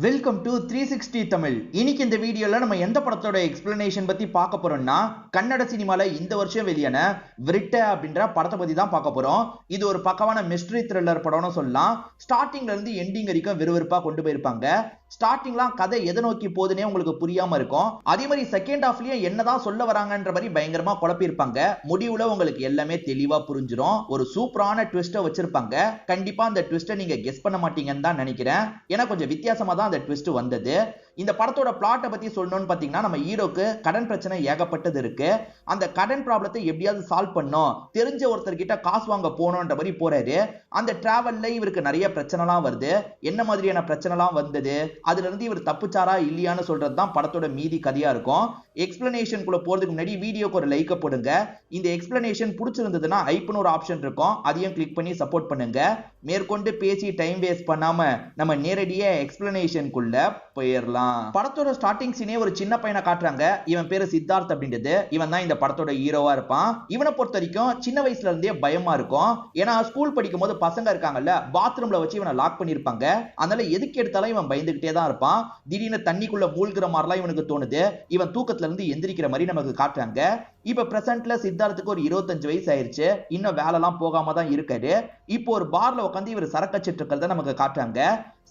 Welcome to 360 Tamil. இன்னைக்கு இந்த வீடியோல நம்ம எந்த படத்தோட எக்ஸ்பிளனேஷன் பத்தி பார்க்க போறோம்னா, கன்னட சினிமால இந்த வருஷம் வெளியான விரிட்ட அப்படின்ற படத்தை பத்தி தான் பார்க்க போறோம். இது ஒரு பக்கவான மிஸ்டரி த்ரில்லர் படம்னு சொல்லலாம். ஸ்டார்டிங்ல இருந்து எண்டிங் வரைக்கும் விறுவிறுப்பா கொண்டு போயிருப்பாங்க. ஸ்டார்டிங்லாம் கதை எதை நோக்கி போகுதுன்னே உங்களுக்கு புரியாம இருக்கும். அதே மாதிரி செகண்ட் ஹாஃப்லயும் என்னதான் சொல்ல வராங்கன்ற மாதிரி பயங்கரமா குழப்பியிருப்பாங்க. முடிவுல உங்களுக்கு எல்லாமே தெளிவா புரிஞ்சிடும். ஒரு சூப்பரான ட்விஸ்ட வச்சிருப்பாங்க. கண்டிப்பா அந்த ட்விஸ்ட நீங்க கெஸ் பண்ண மாட்டீங்கன்னு தான் நினைக்கிறேன். ஏன்னா கொஞ்சம் வித்தியாசமா தான் அந்த ட்விஸ்ட் வந்தது. இந்த படத்தோட பிளாட்டை பத்தி சொல்லணும்னு பாத்தீங்கன்னா, நம்ம ஹீரோக்கு கடன் பிரச்சனை ஏகப்பட்டது இருக்கு. அந்த கடன் ப்ராப்ளத்தை எப்படியாவது சால்வ் பண்ணும், தெரிஞ்ச ஒருத்தர் கிட்ட காசு வாங்க போகணும்ன்ற மாதிரி போறாரு. அந்த டிராவல்ல இவருக்கு நிறைய பிரச்சனைலாம் வருது. என்ன மாதிரியான பிரச்சனைலாம் வந்தது, அதுல இருந்து இவர் தப்புச்சாரா இல்லையான்னு சொல்றது தான் படத்தோட மீதி கதையா இருக்கும். எக்ஸ்பிளனேஷனுக்குள்ள போறதுக்கு முன்னாடி வீடியோக்கு ஒரு லைக் போடுங்க. இந்த எக்ஸ்பிளனேஷன் பிடிச்சிருந்ததுன்னா ஐப்னு ஒரு ஆப்ஷன் இருக்கும், அதையும் கிளிக் பண்ணி சப்போர்ட் பண்ணுங்க. மேற்கொண்டு பேசி டைம் வேஸ்ட் பண்ணாம நம்ம நேரடியா எக்ஸ்பிளனேஷனுக்குள்ள போயிடலாம். படத்தோட ஸ்டார்டிங் சீனே ஒரு சின்ன பையனை காட்டுறாங்க. இவன் பேரு சித்தார்த் அப்படின்றது. இவன் தான் இந்த படத்தோட ஹீரோவா இருப்பான். இவனை பொறுத்த வரைக்கும் சின்ன வயசுல இருந்தே பயமா இருக்கும். ஏன்னா ஸ்கூல் படிக்கும் போது பசங்க இருக்காங்கல்ல, பாத்ரூம்ல வச்சு இவனை லாக் பண்ணிருப்பாங்க. அதனால எதுக்கு எடுத்தாலும் இவன் பயந்துகிட்டே தான் இருப்பான். திடீர்னு தண்ணிக்குள்ள மூழ்கிற மாதிரிலாம் இவனுக்கு தோணுது. இவன் தூக்கத்துல இருந்து எந்திரிக்கிற மாதிரி நமக்கு காட்டுறாங்க. இப்ப பிரசன்ட்ல சித்தார்த்துக்கு ஒரு 25 வயசு ஆயிருச்சு. இன்னும் வேலைலாம் போகாம தான் இருக்காரு. இப்போ ஒரு பார்ல உட்காந்து இவர் சரக்கச்சிட்டு இருக்கிறத நமக்கு காட்டுறாங்க.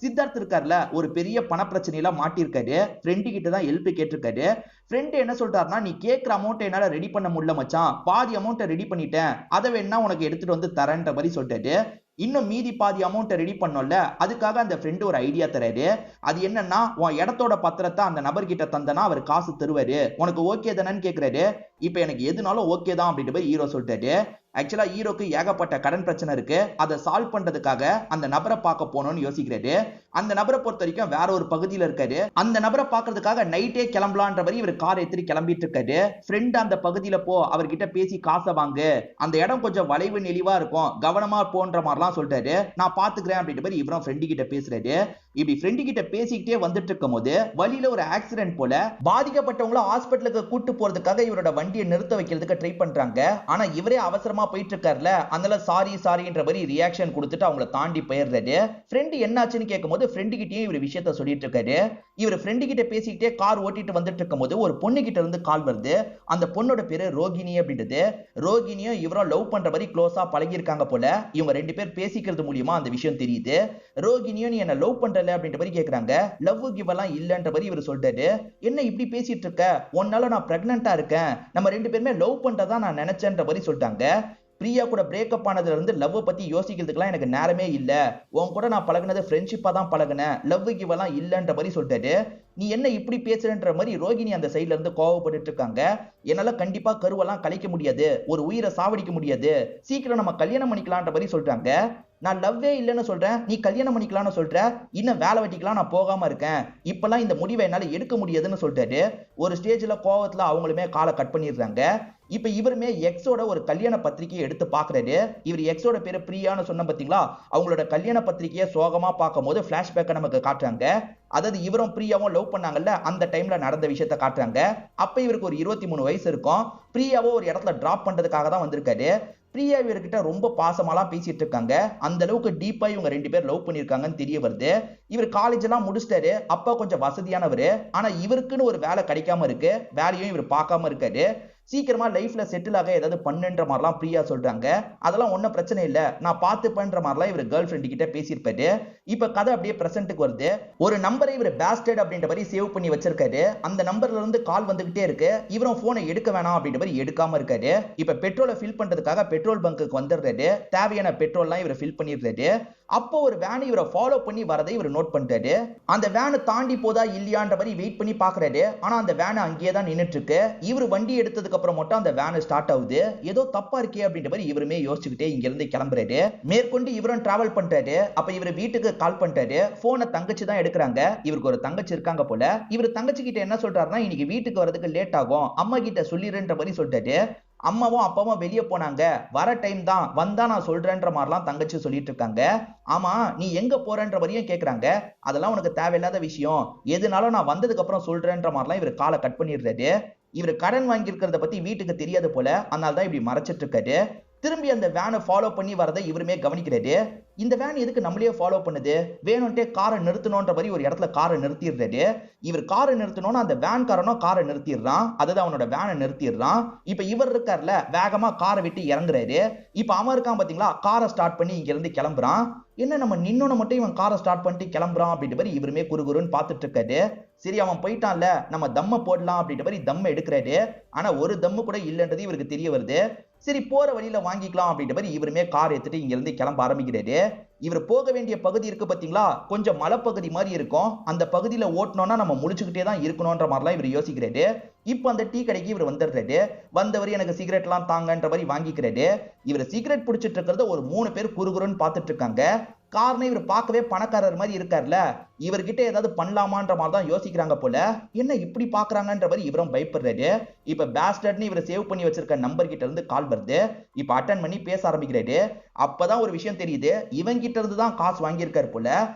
சித்தார்த் இருக்கார்ல, ஒரு பெரிய பண பிரச்சனையில மாட்டிருக்காரு. ஃப்ரெண்டு கிட்ட தான் ஹெல்ப் கேட்டிருக்காரு. ஃப்ரெண்ட் என்ன சொல்றாருன்னா, நீ கேட்கிற அமௌண்ட் என்னால ரெடி பண்ண முடியல மச்சான், பாதி அமௌண்ட் ரெடி பண்ணிட்டேன், அதை வேணா உனக்கு எடுத்துட்டு வந்து தரேன்ற மாதிரி சொல்லிட்டாரு. இன்னும் மீதி பாதி அமௌண்ட் ரெடி பண்ணோம்ல, அதுக்காக அந்த ஃப்ரெண்டு ஒரு ஐடியா தராரு. அது என்னன்னா, உன் இடத்தோட பத்திரத்தை அந்த நபர்கிட்ட தந்தனா அவர் காசு தருவாரு, உனக்கு ஓகே தானேன்னு கேக்குறாரு. இப்ப எனக்கு எதுனாலும் ஓகே தான் அப்படின்ற மாதிரி ஹீரோ சொல்லிட்டாரு. ஆக்சுவலா ஹீரோக்கு ஏகப்பட்ட கடன் பிரச்சனை இருக்கு. அதை சால்வ் பண்றதுக்காக அந்த நபரை பார்க்க போகணும்னு யோசிக்கிறாரு. அந்த நபரை பொறுத்த வரைக்கும் வேற ஒரு பகுதியில இருக்காரு. அந்த நபரை பார்க்கறதுக்காக நைட்டே கிளம்பலான்ற மாதிரி இவர் கார் எடுத்துட்டு கிளம்பிட்டு இருக்காரு. ஃப்ரெண்ட் அந்த பகுதியில போ, அவர்கிட்ட பேசி காசை வாங்கு, அந்த இடம் கொஞ்சம் வளைவு நெளிவா இருக்கும், கவனமா போன்ற மாதிரிலாம் சொல்லிட்டாரு. நான் பாத்துக்கிறேன் அப்படின்ற மாதிரி இவரும் ஃப்ரெண்டு கிட்ட பேசுறாரு. இப்படி ஃப்ரெண்டு கிட்ட பேசிக்கிட்டே வந்துட்டு இருக்கும் போது வழியில ஒரு ஆக்சிடென்ட் போல பாதிக்கப்பட்டவங்கள ஹாஸ்பிட்டலுக்கு கூட்டு போறதுக்காக இவரோட வண்டியை நிறுத்த வைக்கிறதுக்கு ட்ரை பண்றாங்க. ஆனா இவரே அவசரமா போயிட்டு இருக்காருல, அதனால சாரின்ற மாதிரி ரியாக்ஷன் கொடுத்துட்டு அவங்கள தாண்டி போயிடுறாரு. ஃப்ரெண்டு என்னாச்சுன்னு கேட்கும்போது ஃப்ரெண்டு கிட்டயும் இவர் விஷயத்த சொல்லிட்டு இருக்காரு. இவர் ஃப்ரெண்டு கிட்ட பேசிக்கிட்டே கார் ஓட்டிட்டு வந்துட்டு இருக்கும் போது ஒரு பொண்ணு கிட்ட இருந்து கால் வருது. அந்த பொண்ணோட பேரு ரோகிணி அப்படின்றது. ரோகிணியும் இவரும் லவ் பண்ற மாதிரி க்ளோஸா பழகி இருக்காங்க போல. இவங்க ரெண்டு பேர் பேசிக்கிறது மூலியமா அந்த விஷயம் தெரியுது. ரோகிணியும் நீ என்ன லவ் பண்றல அப்படின்ற மாதிரி கேக்குறாங்க. லவ் கிவ் எல்லாம் இல்லன்ற மாதிரி இவர் சொல்றாரு. என்ன இப்படி பேசிட்டு இருக்க, உன்னால நான் பிரெக்னன்ட்டா இருக்கேன், நம்ம ரெண்டு பேருமே லவ் பண்றதா நான் நினைச்சேன்ற மாதிரி சொல்லிட்டாங்க. பிரியா கூட பிரேக்கப் ஆனதுல இருந்து லவ் பத்தி யோசிக்கிறதுக்குலாம் எனக்கு நேரமே இல்ல, உன் கூட நான் பழகுனது ஃப்ரெண்ட்ஷிப்பா தான் பழகுனேன், லவ் கிவ் எல்லாம் இல்லன்ற மாதிரி சொல்லிட்டாரு. நீ என்ன இப்படி பேசுறன்ற மாதிரி ரோகிணி அந்த சைட்ல இருந்து கோவப்பட்டு இருக்காங்க. என்னால கண்டிப்பா கருவெல்லாம் கலைக்க முடியாது, ஒரு உயிரை சாவடிக்க முடியாது, சீக்கிரம் நம்ம கல்யாணம் பண்ணிக்கலான்ற மாதிரி சொல்றாங்க. நான் லவ்வே இல்லைன்னு சொல்றேன், நீ கல்யாணம் பண்ணிக்கலாம்னு சொல்ற, இன்னும் வேலை வெட்டிக்கலாம் நான் போகாம இருக்கேன், இப்பெல்லாம் இந்த முடிவை என்னால எடுக்க முடியாதுன்னு சொல்றாரு. ஒரு ஸ்டேஜ்ல கோவத்துல அவங்களுமே காலை கட் பண்ணிடுறாங்க. இப்ப இவருமே எக்ஸோட ஒரு கல்யாண பத்திரிகையை எடுத்து பாக்குறாரு. இவர் எக்ஸோட பேரு பிரியான்னு சொன்ன பாத்தீங்களா, அவங்களோட கல்யாண பத்திரிகையை சோகமா பார்க்கும் போது பிளாஷ்பேக்கை நமக்கு காட்டுறாங்க. அதாவது இவரும் பிரியாவும் லவ் பண்ணாங்கல்ல, அந்த டைம்ல நடந்த விஷயத்த காட்டுறாங்க. அப்ப இவருக்கு ஒரு 23 வயசு இருக்கும். பிரியாவோ ஒரு இடத்துல டிராப் பண்றதுக்காக தான் வந்திருக்காரு. பிரியா இவர்கிட்ட ரொம்ப பாசமாலாம் பேசிட்டு இருக்காங்க. அந்த அளவுக்கு டீப்பா இவங்க ரெண்டு பேர் லவ் பண்ணிருக்காங்கன்னு தெரிய வருது. இவர் காலேஜ் எல்லாம் முடிச்சிட்டாரு. அப்பா கொஞ்சம் வசதியானவர். ஆனா இவருக்குன்னு ஒரு வேலை கிடைக்காம இருக்கு. வேலையும் இவர் பார்க்காம இருக்காரு. சீக்கிரமா லைஃப்ல செட்டில் ஆக ஏதாவது பண்ணுன்ற மாதிரிலாம் பிரியா சொல்றாங்க. அதெல்லாம் ஒன்னும் பிரச்சனை இல்ல, நான் பார்த்து பண்ற மாதிரிலாம் இவர் கேர்ள் ஃப்ரெண்ட் கிட்ட பேசியிருப்பாரு. இப்ப கதை அப்படியே பிரசன்ட்டுக்கு வருது. ஒரு நம்பரை இவர் பேஸ்டர்ட் அப்படின்ற மாதிரி சேவ் பண்ணி வச்சிருக்காரு. அந்த நம்பர்ல இருந்து கால் வந்துகிட்டே இருக்கு. இவரும் போனை எடுக்க வேணாம் அப்படின்ற மாதிரி எடுக்காம இருக்காரு. இப்ப பெட்ரோலை ஃபில் பண்றதுக்காக பெட்ரோல் பங்குக்கு வந்துடுறாரு. தேவையான பெட்ரோல்லாம் இவர் ஃபில் பண்ணிடுறாரு. அப்போ ஒரு வேன் இவரை ஃபாலோ பண்ணி வரதை இவர் நோட் பண்ணிட்டாரு. அந்த வேனை தாண்டி போதா இல்லையான்ற மாதிரி வெயிட் பண்ணி பாக்குறாரு. ஆனா அந்த வேன் அங்கேயே தான் நின்னுட்டு இருக்கு. இவர் வண்டி எடுத்ததுக்கு அப்புறம் மட்டும் அந்த வேன் ஸ்டார்ட் ஆகுது. ஏதோ தப்பா இருக்கே அப்படின்ற மாதிரி இவருமே யோசிச்சுக்கிட்டே இங்க இருந்து கிளம்புறாரு. மேற்கொண்டு இவரும் டிராவல் பண்றாரு. அப்ப இவர் வீட்டுக்கு கால் பண்றாரு. போனை தங்கச்சி தான் எடுக்கிறாங்க. இவருக்கு ஒரு தங்கச்சி இருக்காங்க போல. இவர் தங்கச்சி கிட்ட என்ன சொல்றாருன்னா, இன்னைக்கு வீட்டுக்கு வரதுக்கு லேட் ஆகும், அம்மா கிட்ட சொல்லிடுன்ற மாதிரி சொல்லிட்டாரு. அம்மாவும் அப்பாவும் வெளியே போனாங்க, வர டைம் தான், வந்தா நான் சொல்றேன்ற மாதிரிலாம் தங்கச்சி சொல்லிட்டு இருக்காங்க. ஆமா நீ எங்க போறன்ற மாதிரியும் கேக்குறாங்க. அதெல்லாம் உனக்கு தேவையில்லாத விஷயம், எதுனாலும் நான் வந்ததுக்கு அப்புறம் சொல்றேன்ற மாதிரிலாம் இவர் காலை கட் பண்ணிடுறாரு. இவர் கடன் வாங்கி இருக்கிறத பத்தி வீட்டுக்கு தெரியாது போல, அதனால தான் இப்படி மறைச்சிட்டு இருக்காரு. திரும்பி அந்த வேனை ஃபாலோ பண்ணி வரதை இவருமே கவனிக்கிறாரு. இந்த வேன் எதுக்கு நம்மளையே ஃபாலோ பண்ணுது, வேணும்ட்டே காரை நிறுத்தணும்ன்ற மாதிரி ஒரு இடத்துல காரை நிறுத்திடுறாரு. இவர் காரை நிறுத்தணும்னு அந்த வேன் காரனும் காரை நிறுத்திடுறான், அதாவது அவனோட வேனை நிறுத்திடுறான். இப்ப இவர் இருக்கார்ல வேகமா காரை விட்டு இறங்குறாரு. இப்ப அவன் இருக்கான் பாத்தீங்களா, காரை ஸ்டார்ட் பண்ணி இங்க இருந்து கிளம்புறான். என்ன நம்ம நின்னோன்னு மட்டும் இவன் காரை ஸ்டார்ட் பண்ணிட்டு கிளம்புறான் அப்படின்ற மாதிரி இவருமே குறுகுறுன்னு பார்த்துட்டு இருக்காரு. சரி அவன் போயிட்டான்ல, நம்ம தம்ம போடலாம் அப்படின்ற மாதிரி தம்ம எடுக்கிறாரு. ஆனா ஒரு தம்மு கூட இல்லைன்றது இவருக்கு தெரிய வருது. சரி போற வழியில வாங்கிக்கலாம் அப்படின்ற மாதிரி இவருமே கார் எடுத்துட்டு இங்க இருந்து கிளம்ப ஆரம்பிக்கிறாரு. இவர் போக வேண்டிய பகுதி இருக்கு பாத்தீங்களா, கொஞ்சம் மலைப்பகுதி மாதிரி இருக்கும். அந்த பகுதியில ஓட்டணும்னா நம்ம முழிச்சுக்கிட்டே தான் இருக்கணும்ன்ற மாதிரிலாம் இவர் யோசிக்கிறாரு. இப்ப அந்த டீ கடைக்கு இவர் வந்துடுறாரு. வந்தவர் எனக்கு சிகரெட் எல்லாம் தாங்கன்ற மாதிரி வாங்கிக்கிறாரு. இவர் சிகரெட் பிடிச்சிட்டு இருக்கிறத ஒரு 3 பேர் குறுகுறுன்னு பார்த்துட்டு இருக்காங்க. காரணம் இவர் பார்க்கவே பணக்காரர் மாதிரி இருக்கார்ல, இவர்கிட்ட ஏதாவது பண்ணலாமான்ற மாதிரி தான் யோசிக்கிறாங்க போல. என்ன இப்படி பாக்குறாங்கன்ற மாதிரி இவரும் பயப்படுறாரு. இப்ப பேஸ்டர்ட்னு இவர் சேவ் பண்ணி வச்சிருக்க நம்பர் கிட்ட இருந்து கால் வருது. இப்ப அட்டன் பண்ணி பேச ஆரம்பிக்கிறாரு. அப்பதான் ஒரு விஷயம் தெரியுது, இவன் கிட்ட இருந்து தான் காசு வாங்கியிருக்காரு போல.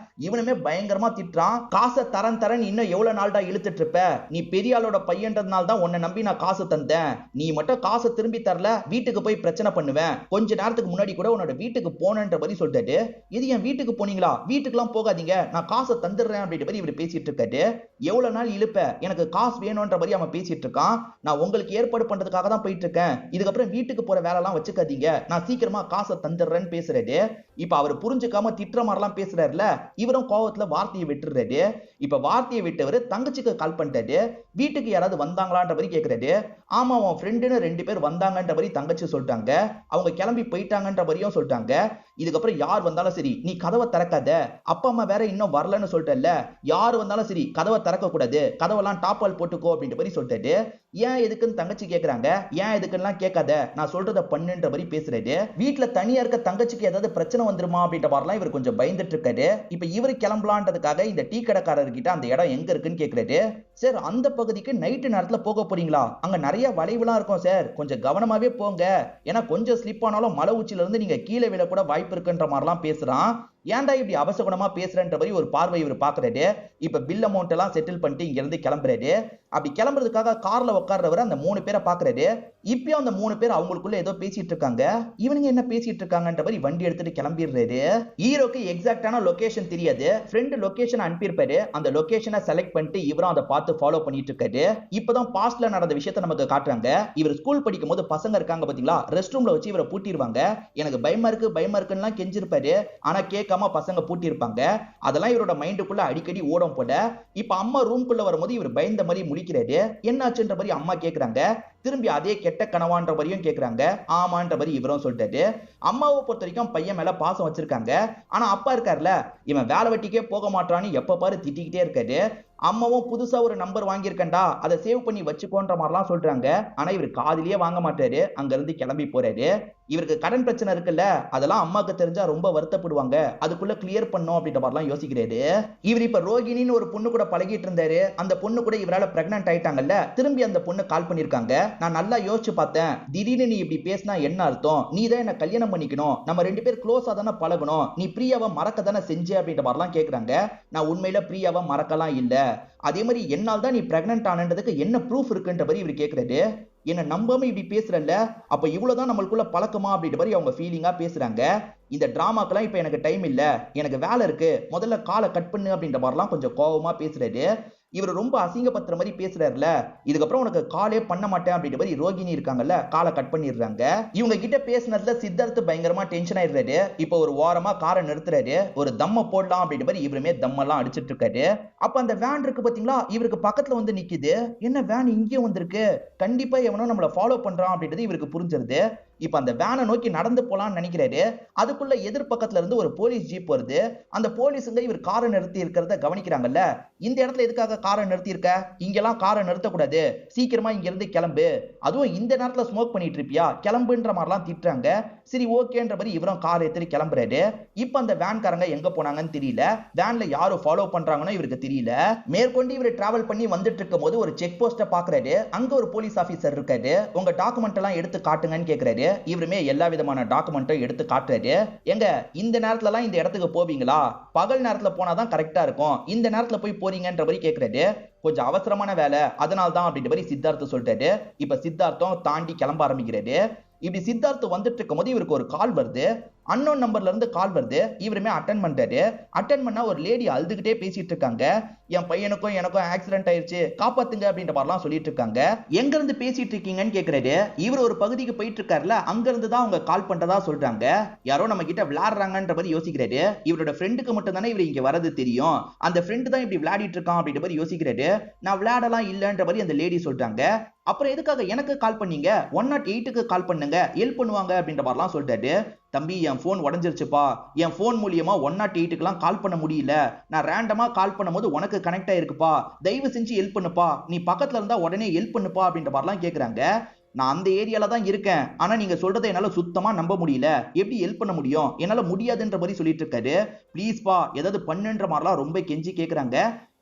இவனுமே பயங்கரமா திட்டுறான். காசை தரன் இன்னும் எவ்வளவு நாள்டா இழுத்துட்டு இருப்ப, நீ பெரிய ஆளோட பையன்றதுனால தான் உன்னை நம்பி நான் காசு தந்தேன், நீ மட்டும் காசை திரும்பி தரல வீட்டுக்கு போய் பிரச்சனை பண்ணுவேன், கொஞ்ச நேரத்துக்கு முன்னாடி கூட உன்னோட வீட்டுக்கு போனன்ற மாதிரி சொல்லிட்டாரு. இது என் வீட்டுக்கு போனீங்களா, வீட்டுக்குலாம் போகாதீங்க, நான் காசை தந்துடுறேன் அப்படின்ற மாதிரி இவர் பேசிட்டு இருக்காரு. எவ்வளவு நாள் இழுப்ப, எனக்கு காசு வேணும்ன்ற மாதிரி அவன் பேசிட்டு இருக்கான். நான் உங்களுக்கு ஏற்பாடு பண்றதுக்காக தான் போயிட்டு இருக்கேன், இதுக்கப்புறம் வீட்டுக்கு போற வேலை எல்லாம் வச்சுக்காதீங்க, நான் சீக்கிரமா காசை தந்துடுறேன்னு பேசுறாரு. இப்ப அவர் புரிஞ்சுக்காம திட்டுற மாதிரிலாம் பேசுறாருல, இவரும் கோவத்துல வார்த்தையை விட்டுறாரு. இப்ப வார்த்தையை விட்டவர் தங்கச்சிக்கு கால் பண்ணிட்டாரு. வீட்டுக்கு யாராவது வந்தாங்களான்ற மாதிரி கேக்குறாரு. ஆமா உன் ஃப்ரெண்டுன்னு 2 பேர் வந்தாங்கன்ற மாதிரி தங்கச்சி சொல்லிட்டாங்க, அவங்க கிளம்பி போயிட்டாங்கன்ற மாதிரியும் சொல்லிட்டாங்க. இதுக்கப்புறம் யார் வந்தாலும் சரி நீ கதவை திறக்காத, அப்பா அம்மா வேற இன்னும் வரலன்னு சொல்லிட்டல, யாரு வந்தாலும் சரி கதவை திறக்க கூடாது, கதவெல்லாம் டாப்பால் போட்டுக்கோ அப்படின்ற மாதிரி சொல்லிட்டாரு. ஏன் எதுக்குன்னு தங்கச்சி கேக்குறாங்க. ஏன் எதுக்குன்னு கேட்காத, நான் சொல்றத பண்ணுன்ற மாதிரி பேசுறாரு. வீட்டுல தனியா இருக்க தங்கச்சிக்கு ஏதாவது பிரச்சனை வந்துருமா அப்படின்ற மாதிரிலாம் இவர் கொஞ்சம் பயந்துட்டு இருக்காரு. இப்ப இவரு கிளம்பலான்றதுக்காக இந்த டீ கடைக்காரர்கிட்ட அந்த இடம் எங்க இருக்குன்னு கேக்குறாரு. சார் அந்த பகுதிக்கு நைட்டு நேரத்துல போக போறீங்களா, அங்க நிறைய வளைவுலாம் இருக்கும் சார், கொஞ்சம் கவனமாவே போங்க, ஏன்னா கொஞ்சம் ஸ்லிப் ஆனாலும் மலை உச்சில இருந்து நீங்க கீழே விழ கூட வாய்ப்பு இருக்குன்ற மாதிரிலாம் பேசுறான். ஏன்டா இப்படி அவசகுணமா பேசுறன்ற மாதிரி ஒரு பார்வை இவர் பாக்குறாரு. இப்ப பில் அமௌண்ட் எல்லாம் செட்டில் பண்ணிட்டு இங்க இருந்து கிளம்புறாரு. அப்படி கிளம்புறதுக்காக கார்ல உட்கார்றவர் அந்த 3 பேரை பாக்குறாரு. இப்பயும் அந்த 3 பேர் அவங்களுக்குள்ள ஏதோ பேசிட்டு இருக்காங்க. இவனுங்க என்ன பேசிட்டு இருக்காங்கன்ற மாதிரி வண்டி எடுத்துட்டு கிளம்பிடுறாரு. ஹீரோக்கு எக்ஸாக்டான லொகேஷன் தெரியாது, ஃப்ரெண்ட் லொகேஷன் அனுப்பியிருப்பாரு. அந்த லொகேஷனை செலக்ட் பண்ணிட்டு இவரும் அதை பார்த்து ஃபாலோ பண்ணிட்டு இருக்காரு. இப்பதான் பாஸ்ட்ல நடந்த விஷயத்தை நமக்கு காட்டுறாங்க. இவர் ஸ்கூல் படிக்கும் போது பசங்க இருக்காங்க பாத்தீங்களா, ரெஸ்ட் ரூம்ல வச்சு இவரை பூட்டிடுவாங்க. எனக்கு பயமா இருக்குன்னு கெஞ்சிருப்பாரு. ஆனா கேட்காம பசங்க பூட்டி இருப்பாங்க. அதெல்லாம் இவரோட மைண்டுக்குள்ள அடிக்கடி ஓடும் போல. இப்ப அம்மா ரூம்குள்ள வரும்போது இவர் பயந்த மாதிரி முழிக்கிறாரு. என்னாச்சுன்ற மாதிரி அம்மா கேக்குறாங்க. திரும்பி அதே கெட்ட கனவான்ற மாதிரியும் கேக்குறாங்க. ஆமான்ற மாதிரி இவரும் சொல்லிட்டாரு. அம்மாவை பொறுத்த வரைக்கும் பையன் மேல பாசம் வச்சிருக்காங்க. ஆனா அப்பா இருக்காருல, இவன் வேலை வெட்டிக்கே போக மாட்டான்னு எப்ப பாரு திட்டிக்கிட்டே இருக்காரு. அம்மாவும் புதுசா ஒரு நம்பர் வாங்கியிருக்கேன்டா, அதை சேவ் பண்ணி வச்சுக்கோன்ற மாதிரிலாம் சொல்றாங்க. ஆனா இவர் காதிலேயே வாங்க மாட்டாரு, அங்க இருந்து கிளம்பி போறாரு. இவருக்கு கடன் பிரச்சனை இருக்குல்ல, அதெல்லாம் அம்மாக்கு தெரிஞ்சா ரொம்ப வருத்தப்படுவாங்க, அதுக்குள்ள கிளியர் பண்ணும் அப்படின்ற மாதிரிலாம் யோசிக்கிறாரு. இவர் இப்ப ரோகிணின்னு ஒரு பொண்ணு கூட பழகிட்டு இருந்தாரு. அந்த பொண்ணு கூட இவரால பிரெக்னன்ட் ஆயிட்டாங்கல்ல, திரும்பி அந்த பொண்ணு கால் பண்ணிருக்காங்க. நான் நல்லா யோசிச்சு பார்த்தேன், திடீர்னு நீ இப்படி பேசினா என்ன அர்த்தம், நீ தான் என்ன கல்யாணம் பண்ணிக்கணும், நம்ம 2 பேர் க்ளோஸா தானே பழகணும், நீ பிரியாவை மறக்க தானே செஞ்ச அப்படின்ற மாதிரிலாம் கேக்குறாங்க. நான் உண்மையில பிரியாவை மறக்கலாம் இல்ல, அதே மாதிரி என்னால் தான் நீ பிரெக்னன்ட் ஆனதுக்கு என்ன ப்ரூஃப் இருக்குன்ற மாதிரி இவர் கேக்குறாரு. என்ன நம்பாம இப்படி பேசுறல்ல, அப்ப இவ்வளவுதான் நம்மளுக்குள்ள பழக்கமா அப்படின்ற மாதிரி அவங்க ஃபீலிங்கா பேசுறாங்க. இந்த டிராமாக்கெல்லாம் இப்ப எனக்கு டைம் இல்ல, எனக்கு வேலை இருக்கு, முதல்ல காலை கட் பண்ணு அப்படின்ற மாதிரிலாம் கொஞ்சம் கோபமா பேசுறாரு. இவர் ரொம்ப அசிங்கப்படுத்துற மாதிரி பேசுறாருல, இதுக்கப்புறம் உனக்கு காலே பண்ண மாட்டேன் அப்படின்ற மாதிரி ரோகிணி இருக்காங்கல்ல, காலை கட் பண்ணிடுறாங்க. இவங்க கிட்ட பேசினதுல சித்தார்த் பயங்கரமா டென்ஷன் ஆயிடுறாரு. இப்போ ஒரு ஓரமா காரை நிறுத்துறாரு. ஒரு தம்ம போடலாம் அப்படின்ற மாதிரி இவருமே தம்மெல்லாம் அடிச்சிட்டு இருக்காரு. அப்ப அந்த வேன் இருக்கு பாத்தீங்களா, இவருக்கு பக்கத்துல வந்து நிக்குது. என்ன வேன் இங்கே வந்திருக்கு, கண்டிப்பா எவனோ நம்மள ஃபாலோ பண்றான் அப்படின்றது இவருக்கு புரிஞ்சிருது. இப்ப அந்த வேனை நோக்கி நடந்து போலான்னு நினைக்கிறாரு. அதுக்குள்ள எதிர்பக்கத்துல இருந்து ஒரு போலீஸ் ஜீப் வருது. அந்த போலீஸுங்க இவர் காரை நிறுத்தி இருக்கிறத கவனிக்கிறாங்கல்ல. இந்த இடத்துல எதுக்காக காரை நிறுத்தி இருக்க, இங்கெல்லாம் காரை நிறுத்தக்கூடாது, சீக்கிரமா இங்க இருந்து கிளம்பு, அதுவும் இந்த நேரத்துல ஸ்மோக் பண்ணிட்டு இருப்பியா, கிளம்புன்ற மாதிரிலாம் திட்டுறாங்க. சரி ஓகேன்ற மாதிரி இவரும் கார் எடுத்துட்டு கிளம்புறாரு. இப்ப அந்த வேன்காரங்க எங்க போனாங்கன்னு தெரியல, வேன்ல யாரும் ஃபாலோ பண்றாங்கன்னு இவருக்கு தெரியல. மேற்கொண்டு இவர் டிராவல் பண்ணி வந்துட்டு இருக்கும் போது ஒரு செக் போஸ்ட பாக்குறாரு. அங்க ஒரு போலீஸ் ஆபீசர் இருக்காரு. உங்க டாக்குமெண்ட் எல்லாம் எடுத்து காட்டுங்கன்னு கேக்குறாரு. இவருமே எல்லா விதமான டாக்குமெண்ட்டும் எடுத்து காட்டுறாரு. எங்க இந்த நேரத்துல எல்லாம் இந்த இடத்துக்கு போவீங்களா, பகல் நேரத்துல போனாதான் கரெக்டா இருக்கும், இந்த நேரத்துல போய் போறீங்கன்ற மாதிரி கேக்குறாரு. கொஞ்சம் அவசரமான வேலை அதனால தான் அப்படின்ற மாதிரி சித்தார்த்த சொல்லிட்டாரு. இப்ப சித்தார்த்தம் தாண்டி கிளம்ப ஆரம்பிக்கிறாரு. இப்படி சித்தார்த் வந்துட்டு இருக்கும் போது இவருக்கு ஒரு கால் வருது. அன்னோன் நம்பர்ல இருந்து கால் வருது. இவருமே அட்டன் பண்றாரு. அட்டன் பண்ணா ஒரு லேடி அழுதுகிட்டே பேசிட்டு இருக்காங்க. என் பையனுக்கும் எனக்கும் ஆக்சிடென்ட் ஆயிருச்சு, காப்பாத்துங்க அப்படின்ற மாதிரிலாம் சொல்லிட்டு இருக்காங்க. எங்க இருந்து பேசிட்டு இருக்கீங்கன்னு கேக்குறாரு. இவர் ஒரு பகுதிக்கு போயிட்டு இருக்காருல, அங்க இருந்து தான் அவங்க கால் பண்றதா சொல்றாங்க. யாரோ நம்ம கிட்ட விளையாடுறாங்கன்ற மாதிரி யோசிக்கிறாரு. இவரோட ஃப்ரெண்டுக்கு மட்டும் தானே இவர் இங்க வரது தெரியும், அந்த ஃப்ரெண்டு தான் இப்படி விளையாடிட்டு இருக்கான் அப்படின்ற மாதிரி யோசிக்கிறாரு. நான் விளையாடலாம் இல்லன்ற மாதிரி அந்த லேடி சொல்றாங்க. அப்புறம் எதுக்காக எனக்கு கால் பண்ணீங்க, 108க்கு கால் பண்ணுங்க, ஹெல்ப் பண்ணுவாங்க அப்படின்ற மாதிரிலாம் சொல்லிட்டாரு. தம்பி என் போன் உடஞ்சிருச்சுப்பா, என் போன் மூலியமா 108க்குலாம் கால் பண்ண முடியல, நான் ரேண்டமா கால் பண்ணும்போது உனக்கு கனெக்ட் ஆயிருக்குப்பா, தயவு செஞ்சு ஹெல்ப் பண்ணுப்பா, நீ பக்கத்துல இருந்தா உடனே ஹெல்ப் பண்ணுப்பா அப்படின்ற மாதிரிலாம் கேக்குறாங்க. நான் அந்த ஏரியால தான் இருக்கேன், ஆனா நீங்க சொல்றதை என்னால சுத்தமா நம்ப முடியல, எப்படி ஹெல்ப் பண்ண முடியும், என்னால முடியாதுன்ற மாதிரி சொல்லிட்டு இருக்காரு. ப்ளீஸ் பா ஏதாவது பண்ணுன்ற மாதிரிலாம் ரொம்ப கெஞ்சி கேக்குறாங்க.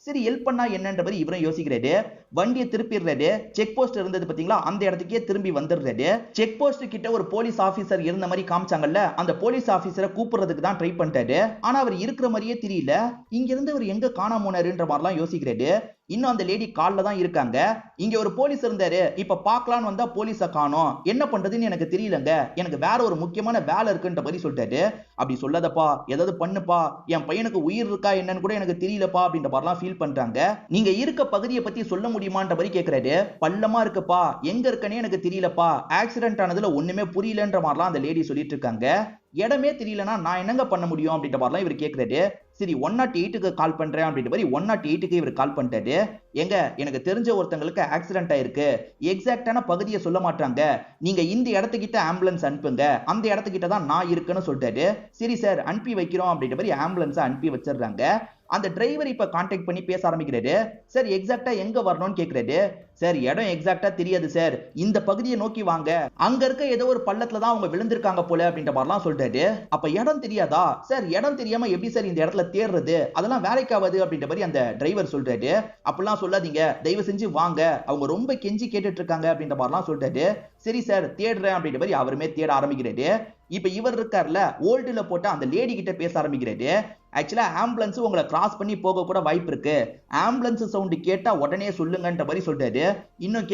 சரி ஹெல்ப் பண்ணா என்னன்ற மாதிரி இவரும் யோசிக்கிறாரு. வண்டியை திருப்பிடுறாரு. செக் போஸ்ட் இருந்தது பாத்தீங்களா, அந்த இடத்துக்கே திரும்பி வந்துடுறாரு. செக் போஸ்ட் கிட்ட ஒரு போலீஸ் ஆபீசர் இருந்த மாதிரி காமிச்சாங்கல்ல, அந்த போலீஸ் ஆபீசரை கூப்பிடுறதுக்கு தான் ட்ரை பண்ணிட்டாரு. ஆனா அவர் இருக்கிற மாதிரியே தெரியல. இங்க இருந்து அவர் எங்க காணாம போனாருன்ற மாதிரிலாம் யோசிக்கிறாரு. இன்னும் அந்த லேடி கால்ல தான் இருக்காங்க. இங்க ஒரு போலீஸ் இருந்தாரு, இப்ப பாக்கலான்னு வந்தா போலீஸ காணோம், என்ன பண்றதுன்னு எனக்கு தெரியலங்க, எனக்கு வேற ஒரு முக்கியமான வேலை இருக்குன்ற மாதிரி சொல்லிட்டாரு. அப்படி சொல்லாதப்பா, ஏதாவது பண்ணுப்பா, என் பையனுக்கு உயிர் இருக்கா என்னன்னு கூட எனக்கு தெரியலப்பா அப்படின்ற மாதிரிலாம் ஃபீல் பண்றாங்க. நீங்க இருக்க பகுதியை பத்தி சொல்ல முடியுமான்ற மாதிரி கேக்குறாரு. பள்ளமா இருக்குப்பா, எங்க இருக்கனே எனக்கு தெரியலப்பா, ஆக்சிடென்ட் ஆனதுல ஒண்ணுமே புரியலன்ற மாதிரிலாம் அந்த லேடி சொல்லிட்டு இருக்காங்க. இடமே தெரியலனா நான் என்னங்க பண்ண முடியும் அப்படின்ற மாதிரிலாம் இவர் கேக்குறாரு. சரி 108க்கு கால் பண்றேன் அப்படின்ற மாதிரி 108க்கு இவர் கால் பண்ணிட்டாரு. எங்க எனக்கு தெரிஞ்ச ஒருத்தங்களுக்கு ஆக்சிடென்ட் ஆயிருக்கு, எக்ஸாக்டான பகுதியை சொல்ல மாட்டாங்க, நீங்க இந்த இடத்துக்கிட்ட ஆம்புலன்ஸ் அனுப்புங்க, அந்த இடத்துக்கிட்ட தான் நான் இருக்குன்னு சொல்லிட்டாரு. சரி சார் அனுப்பி வைக்கிறோம் அப்படின்ற மாதிரி ஆம்புலன்ஸ் அனுப்பி வச்சிடுறாங்க. அந்த டிரைவர் இப்ப கான்டாக்ட் பண்ணி பேச ஆரம்பிக்கிறாரு. சார் எக்ஸாக்ட்டா எங்க வரணும்னு கேக்குறாரு. சார் இடம் எக்ஸாக்ட்டா தெரியாது சார், இந்த பகுதியை நோக்கி வாங்க, அங்க இருக்க ஏதோ ஒரு பள்ளத்துல தான் அவங்க விழுந்திருக்காங்க போல அப்படின்ற மாதிரிலாம் சொல்றாரு. அப்ப இடம் தெரியாதா சார், இடம் தெரியாம எப்படி சார் இந்த இடத்துல தேடுறது, அதெல்லாம் வேலைக்கு ஆகாது அப்படின்ற மாதிரி அந்த டிரைவர் சொல்றாரு. அப்படிலாம் சொல்லாதீங்க, தயவு செஞ்சு வாங்க, அவங்க ரொம்ப கெஞ்சி கேட்டுட்டு இருக்காங்க அப்படின்ற மாதிரிலாம் சொல்றாரு. சரி சார் தேடுறேன் அப்படின்ற மாதிரி அவருமே தேட ஆரம்பிக்கிறாரு. இப்ப இவர் இருக்கார்ல, ஓல்டுல போட்ட அந்த லேடி கிட்ட பேச ஆரம்பிக்கிறாரு. ஆக்சுவலா ஆம்புலன்ஸ் உங்களை கிராஸ் பண்ணி போக கூட வாய்ப்பு இருக்கு, ஆம்புலன்ஸ் சவுண்ட் கேட்டா உடனே சொல்லுங்கன்ற மாதிரி சொல்றாரு. இன்னும்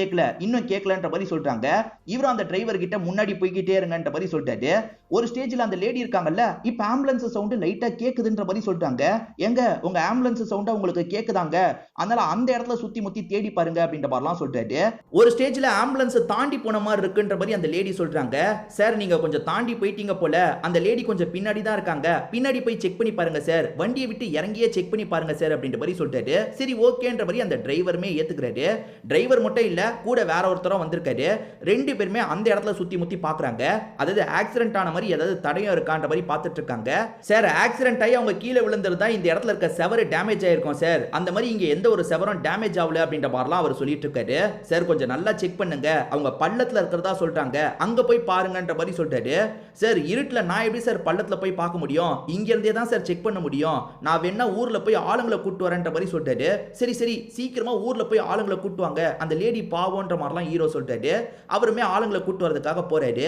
கேட்கலன்ற மாதிரி சொல்றாங்க. இவரும் அந்த டிரைவர் கிட்ட முன்னாடி போய்கிட்டே இருங்கன்ற மாதிரி சொல்றாரு. ஒரு ஸ்டேஜ்ல அந்த லேடி இருக்காங்கல்ல, இப்ப ஆம்புலன்ஸ் சவுண்ட் லைட்டா கேக்குதுன்ற மாதிரி சொல்றாங்க. எங்க உங்க ஆம்புலன்ஸ் சவுண்ட் உங்களுக்கு கேக்குதாங்க, அதனால அந்த இடத்துல சுத்தி முத்தி தேடி பாருங்க அப்படின்ற மாதிரிலாம் சொல்றாரு. ஒரு ஸ்டேஜ்ல ஆம்புலன்ஸ் தாண்டி போன மாதிரி இருக்குன்ற மாதிரி அந்த லேடி சொல்றாங்க. சார் நீங்க கொஞ்சம் தாண்டி போயிட்டீங்க போல, அந்த லேடி கொஞ்சம் பின்னாடி தான் இருக்காங்க, பின்னாடி போய் செக் பண்ணி பாருங்க சார், வண்டியை விட்டு இறங்கியே செக் பண்ணி பாருங்க சார் அப்படின்ற மாதிரி சொல்றாரு. சரி ஓகேன்ற மாதிரி அந்த டிரைவருமே ஏத்துக்கிறாரு. டிரைவர் மட்டும் இல்ல, கூட வேற ஒருத்தரும் வந்திருக்காரு. ரெண்டு பேருமே அந்த இடத்துல சுத்தி முத்தி பாக்குறாங்க. அதாவது ஆக்சிடென்ட் ஆன மாதிரி ஏதாவது தடயம் இருக்கான்ற மாதிரி பார்த்துட்டு இருக்காங்க. சார் ஆக்சிடென்ட் ஆகி அவங்க கீழே விழுந்திருந்தா இந்த இடத்துல இருக்க செவரு டேமேஜ் ஆயிருக்கும் சார், அந்த மாதிரி இங்க எந்த ஒரு செவரும் டேமேஜ் ஆகல அப்படின்ற மாதிரிலாம் அவர் சொல்லிட்டு இருக்காரு. சார் கொஞ்சம் நல்லா செக் பண்ணுங்க, அவங்க பள்ளத்துல இருக்கிறதா சொல்றாங்க, அங்க போய் பாருங்கன்ற மாதிரி சொல்றாரு. சார் இருட்டுல நான் எப்படி சார் பள்ளத்துல போய் பார்க்க முடியும், இங்க இருந்தே தான் சார் செக் பண்ண முடியும், நான் வேணா ஊர்ல போய் ஆளுங்களை கூட்டு வரேன்ற மாதிரி சொல்றாரு. சரி சரி சீக்கிரமா ஊர்ல போய் ஆளுங்களை கூட்டு வாங்க, அந்த லேடி பாவம்ன்ற மாதிரிலாம் ஹீரோ சொல்றாரு. அவருமே ஆளுங்களை கூட்டு வரதுக்காக போறாரு.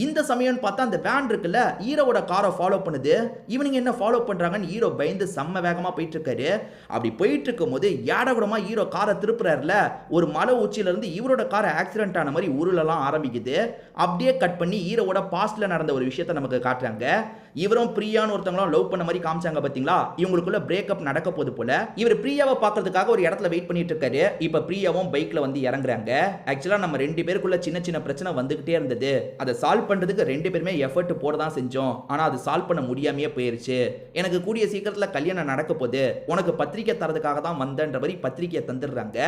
இந்த சமயம் பார்த்தா அந்த வேன் இருக்குல்ல, ஹீரோவோட காரை ஃபாலோ பண்ணுது. இவனுங்க என்ன ஃபாலோ பண்றாங்கன்னு ஹீரோ பயந்து செம்ம வேகமா போயிட்டு இருக்காரு. அப்படி போயிட்டு இருக்கும் போது ஏடகுடமா ஹீரோ காரை திருப்புறாருல, ஒரு மலை உச்சியில இருந்து இவரோட காரை ஆக்சிடென்ட் ஆன மாதிரி உருளலாம் ஆரம்பிக்குது. அப்படியே கட் பண்ணி ஹீரோவோட பாஸ்ட்ல நடந்த ஒரு விஷயத்தை நமக்கு காட்டுறாங்க. இவரும் பிரியான்னு ஒருத்தவங்களும் லவ் பண்ண மாதிரி காமிச்சாங்க பாத்தீங்களா, இவங்களுக்குள்ள பிரேக்கப் நடக்க போது போல. இவர் பிரியாவை பார்க்கிறதுக்காக ஒரு இடத்துல வெயிட் பண்ணிட்டு இருக்காரு. இப்ப பிரியாவும் பைக்ல வந்து இறங்குறாங்க. ஆக்சுவலா நம்ம ரெண்டு பேருக்குள்ள சின்ன சின்ன பிரச்சனை வந்துகிட்டே இருந்தது, அதை சால்வ் பண்றதுக்கு ரெண்டு பேருமே எஃபர்ட் போட தான் செஞ்சோம், ஆனா அது சால்வ் பண்ண முடியாமையே போயிருச்சு. எனக்கு கூடிய சீக்கிரத்துல கல்யாணம் நடக்க போகுது, உனக்கு பத்திரிக்கை தரதுக்காக தான் வந்தன்ற மாதிரி பத்திரிக்கையை தந்துடுறாங்க.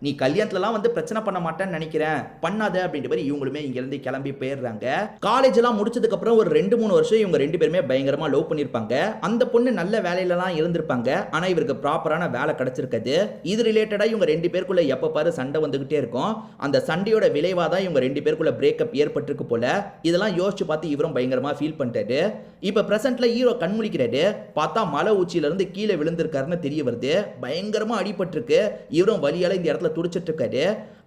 நீ கல்யாணத்துலலாம் வந்து பிரச்சனை பண்ண மாட்டேன்னு நினைக்கிறேன், பண்ணாத அப்படின்ற மாதிரி இவங்களுமே இங்க இருந்து கிளம்பி போயிடுறாங்க. காலேஜ் எல்லாம் முடிச்சதுக்கு அப்புறம் ஒரு 2-3 வருஷம் இவங்க ரெண்டு பேருமே பயங்கரமா லவ் பண்ணிருப்பாங்க. அந்த பொண்ணு நல்ல வேலையிலலாம் இருந்திருப்பாங்க, ஆனா இவருக்கு ப்ராப்பரான வேலை கிடைச்சிருக்காது. இது ரிலேட்டடா இவங்க ரெண்டு பேருக்குள்ள எப்ப பாரு சண்டை வந்துகிட்டே இருக்கும். அந்த சண்டையோட விளைவா தான் இவங்க ரெண்டு பேருக்குள்ள பிரேக்கப் ஏற்பட்டிருக்கு போல. இதெல்லாம் யோசிச்சு பார்த்து இவரும் பயங்கரமா ஃபீல் பண்ணிட்டாரு. இப்ப பிரசன்ட்ல ஹீரோ கண்முழிக்கிறாரு. பார்த்தா மலை உச்சியில இருந்து கீழே விழுந்திருக்காருன்னு தெரிய வருது. பயங்கரமா அடிபட்டிருக்கு. இவரும் வலியால இந்த இடத்துல துடிச்சிட்டு இருக்காரு.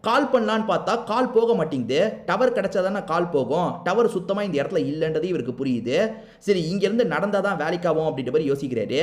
கால் பண்ணலான்னு பார்த்தா கால் போக மாட்டேங்குது. டவர் கிடைச்சாதானே கால் போகும். டவர் சுத்தமா இந்த இடத்துல இல்லைன்றது இவருக்கு புரியுது. சரி, இங்க இருந்து நடந்தாதான் வேலைக்காகும் அப்படின்ற மாதிரி யோசிக்கிறாரு.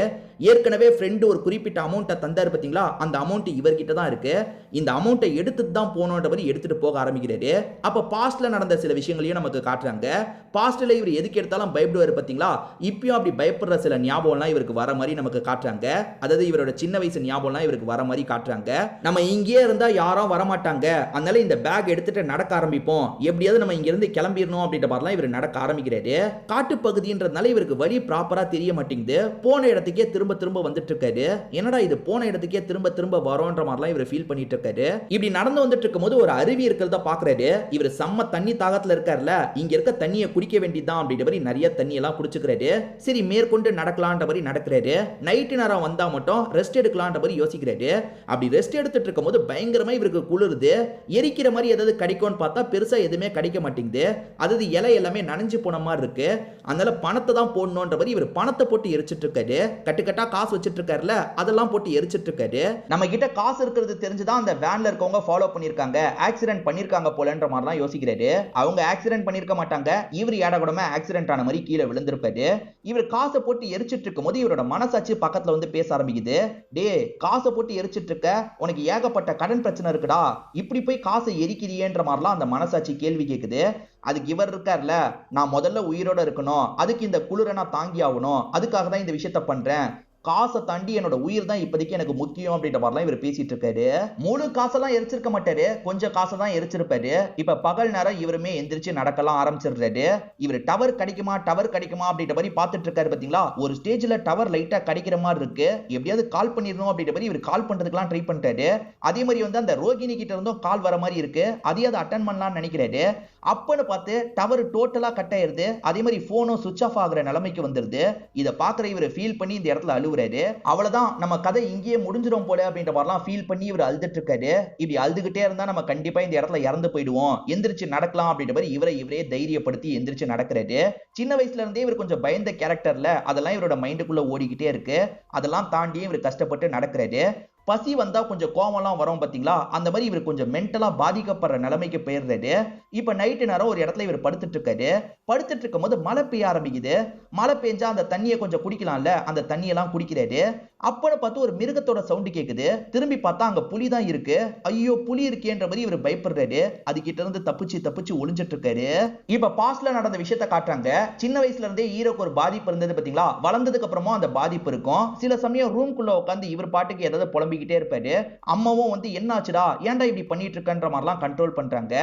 ஏற்கனவே ஃப்ரெண்டு ஒரு குறிப்பிட்ட அமௌண்ட்டை தந்தாரு பாத்தீங்களா, அந்த அமௌண்ட் இவர்கிட்ட தான் இருக்கு. இந்த அமௌண்ட்டை எடுத்துட்டு தான் போகணுன்ற மாதிரி எடுத்துட்டு போக ஆரம்பிக்கிறாரு. அப்ப பாஸ்ட்ல நடந்த சில விஷயங்களையும் நமக்கு காட்டுறாங்க. பாஸ்ட்ல இவர் எதுக்கு எடுத்தாலும் பயப்படுவாரு பாத்தீங்களா, இப்பயும் அப்படி பயப்படுற சில ஞாபகம்லாம் இவருக்கு வர மாதிரி நமக்கு காட்டுறாங்க. அதாவது இவரோட சின்ன வயசு ஞாபகம்லாம் இவருக்கு வர மாதிரி காட்டுறாங்க. நம்ம இங்கேயே இருந்தா யாரும் வரமாட்டாங்க, அதனால இந்த பேக் எடுத்துட்டு நடக்க ஆரம்பிப்போம், எப்படியாவது நம்ம இங்க இருந்து கிளம்பிடணும் அப்படின்ற மாதிரிலாம் இவர் நடக்க ஆரம்பிக்கிறாரு. காட்டு பகுதின்றதுனால இவருக்கு வழி ப்ராப்பரா தெரிய மாட்டேங்குது. போன இடத்துக்கே திரும்ப திரும்ப வந்துட்டு இருக்காரு. என்னடா இது போன இடத்துக்கே திரும்ப திரும்ப வரோன்ற மாதிரிலாம் இவர் ஃபீல் பண்ணிட்டு இருக்காரு. இப்படி நடந்து வந்துட்டு இருக்கும்போது ஒரு அருவி இருக்கிறத பாக்குறாரு. இவர் செம்ம தண்ணி தாகத்துல இருக்காருல, இங்க இருக்க தண்ணியை குடிக்க வேண்டியதுதான் அப்படின்ற மாதிரி நிறைய தண்ணி எல்லாம் குடிச்சுக்கிறாரு. சரி, மேற்கொண்டு நடக்கலான்ற மாதிரி நடக்கிறாரு. நைட்டு நேரம் வந்தா மட்டும் ரெஸ்ட் எடுக்கலான்ற மாதிரி யோசிக்கிறாரு. அப்படி ரெஸ்ட் எடுத்துட்டு இருக்கும்போது பயங்கரமா இவருக்கு குளிருது. எரிக்கிற மாதிரி ஏதாவது கிடைக்கும்னு பார்த்தா பெருசா எதுவுமே கிடைக்க மாட்டேங்குது. அதாவது இலை எல்லாமே நனைஞ்சு போன மாதிரி இருக்கு. அதனால பணத்தை தான் போடணும்ன்ற மாதிரி இவர் பணத்தை போட்டு எரிச்சிட்டு இருக்காரு. கட்டுக்கட்டா காசு வச்சிட்டு இருக்காருல, அதெல்லாம் போட்டு எரிச்சிட்டு இருக்காரு. நம்ம கிட்ட காசு இருக்கிறது தெரிஞ்சுதான் அந்த வேன்ல இருக்கவங்க ஃபாலோ பண்ணிருக்காங்க, ஆக்சிடென்ட் பண்ணிருக்காங்க போலன்ற மாதிரிலாம் யோசிக்கிறாரு. அவங்க ஆக்சிடென்ட் பண்ணிருக்க மாட்டாங்க, இவர் ஏடகூடமா ஆக்சிடென்ட் ஆன மாதிரி கீழே விழுந்திருப்பாரு. இவர் காசை போட்டு எரிச்சிட்டு இருக்கும் போது இவரோட மனசாட்சி பக்கத்துல வந்து பேச ஆரம்பிக்குது. டே, காசை போட்டு எரிச்சிட்டு இருக்க, உனக்கு ஏகப்பட்ட கடன் பிரச்சனை இருக்குடா, இப்படி போய் காசை எரிக்கிறியேன்ற மாதிரிலாம் அந்த மனசாட்சி கேள்வி கேட்குது. அதுக்கு இவர் இருக்கார்ல, நான் முதல்ல உயிரோட இருக்கணும், அதுக்கு இந்த குளிரை நான் தாங்கி ஆகணும், அதுக்காக தான் இந்த விஷயத்த பண்றேன், காசை தாண்டி என்னோட உயிர் தான் இப்போதைக்கு எனக்கு முக்கியம் அப்படின்ற மாதிரிலாம் இவர் பேசிட்டு இருக்காரு. முழு காசெல்லாம் எரிச்சிருக்க மாட்டாரு, கொஞ்சம் காசை தான் எரிச்சிருப்பாரு. இப்ப பகல் நேரம் இவருமே எந்திரிச்சு நடக்கலாம் ஆரம்பிச்சிடுறாரு. இவர் டவர் கிடைக்குமா அப்படின்ற மாதிரி பார்த்துட்டு இருக்காரு பாத்தீங்களா. ஒரு ஸ்டேஜ்ல டவர் லைட்டா கிடைக்கிற மாதிரி இருக்கு, எப்படியாவது கால் பண்ணிடணும் அப்படின்ற மாதிரி இவர் கால் பண்றதுக்கெல்லாம் ட்ரை பண்ணிட்டாரு. அதே மாதிரி வந்து அந்த ரோகிணி கிட்ட இருந்தும் கால் வர மாதிரி இருக்கு, அதையாவது அட்டன் பண்ணலாம்னு நினைக்கிறாரு. அப்பன்னு பார்த்து டவர் டோட்டலா கட் ஆயிருது. அதே மாதிரி போனும் சுவிட்ச் ஆஃப் ஆகுற நிலைமைக்கு வந்துருது. இதை பாக்குற இவர் ஃபீல் பண்ணி இந்த இடத்துல அழுவுறாரு. அவ்வளவுதான், நம்ம கதை இங்கேயே முடிஞ்சிடும் போல அப்படின்ற மாதிரிலாம் ஃபீல் பண்ணி இவர் அழுதுட்டு இருக்காரு. இப்படி அழுதுகிட்டே இருந்தா நம்ம கண்டிப்பா இந்த இடத்துல இறந்து போயிடுவோம், எந்திரிச்சு நடக்கலாம் அப்படின்ற மாதிரி இவரே தைரியப்படுத்தி எந்திரிச்சு நடக்கிறாரு. சின்ன வயசுல இருந்தே இவர் கொஞ்சம் பயந்த கேரக்டர்ல, அதெல்லாம் இவரோட மைண்டுக்குள்ள ஓடிக்கிட்டே இருக்கு. அதெல்லாம் தாண்டி இவர் கஷ்டப்பட்டு நடக்கிறாரு. பசி வந்தா கொஞ்சம் கோவம்லாம் வரும் பாத்தீங்களா, அந்த மாதிரி இவர் கொஞ்சம் மென்டலா பாதிக்கப்படுற நிலைமைக்கு போயிடுறாரு. இப்ப நைட்டு நேரம் ஒரு இடத்துல இவர் படுத்துட்டு இருக்காரு. படுத்துட்டு இருக்கும் போது மழை பெய்ய ஆரம்பிக்குது. மழை பெஞ்சா அந்த தண்ணியை கொஞ்சம் குடிக்கலாம்ல, அந்த தண்ணியெல்லாம் குடிக்கிறாரு. அப்பன்னு பார்த்து ஒரு மிருகத்தோட சவுண்டு கேக்குது. திரும்பி பார்த்தா அங்க புலி தான் இருக்கு. ஐயோ, புலி இருக்கேன்ற மாதிரி இவர் பயப்படுறாரு. அது கிட்ட இருந்து தப்பிச்சு ஒளிஞ்சிட்டு இருக்காரு. இப்ப பாஸ்ட்ல நடந்த விஷயத்தை காட்டுறாங்க. சின்ன வயசுல இருந்தே ஹீரோக்கு ஒரு பாதிப்பு இருந்தது பாத்தீங்களா, வளர்ந்ததுக்கு அப்புறமா அந்த பாதிப்பு இருக்கும். சில சமயம் ரூம்குள்ள உட்காந்து இவர் பாட்டுக்கு ஏதாவது புலம்பிக்கிட்டே இருப்பாரு. அம்மாவும் வந்து என்னாச்சுடா, ஏன்டா இப்படி பண்ணிட்டு இருக்கன்ற மாதிரிலாம் கண்ட்ரோல் பண்றாங்க.